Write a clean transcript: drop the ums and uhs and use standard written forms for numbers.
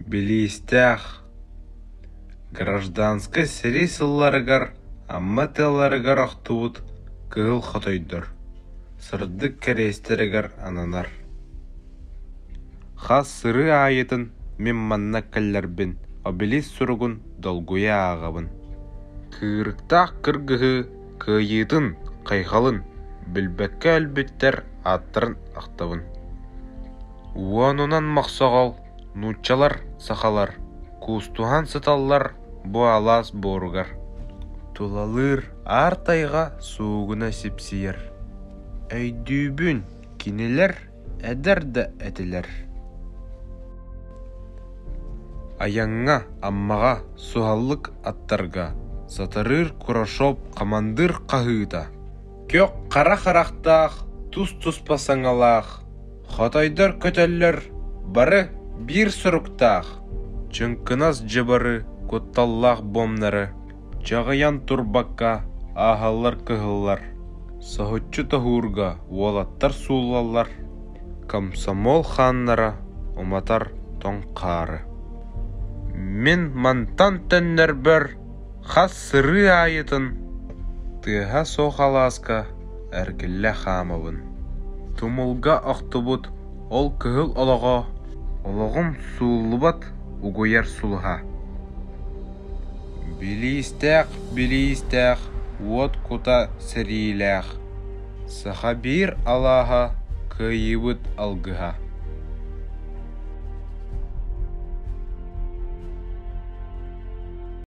Билистях. Гражданскый сирисылларыгар, амматыларыгар ақтуыт кығыл хотойдыр. Сырдык кәрестерігар ананар. Хас сыры айытын мен манна кәлләрбін, обелис сұруғын долгуя ағабын. Кырықтақ кыргығы күйетін қайғалын, білбәкке әлбеттер аттырын ақтабын. Уанунан мақсағал, нучалар сақалар, кустухан сыталлар бұ алас боругар. Тулалыр артайға суығына сепсиер. Әйдүйбін кинелер әдір дә әтілер. Аяңға аммаға суғаллық аттарға, сатырыр күрашоп қамандыр қағыда. Көк қара қарақтақ, тұс пасаңалақ, Хотайдар көтәлләр бары бір сұрықтақ. Чынкынас жыбары көтталлақ бомнары, Жағаян турбакка ағалар кығылар. Сахытчы тахурга уалаттар сулалар. Комсомол ханнара уматар тоңқары. Мен мантан тәннер бір хас сыры айытын, Тыға соқаласка әргілі хамабын. Тумылға ақтыбыт ол кығыл олаға, Олағым сулыбат угояр сулға. Билистәқ, уот кута сіриләқ, Саха бір алаға күйібіт алғыға.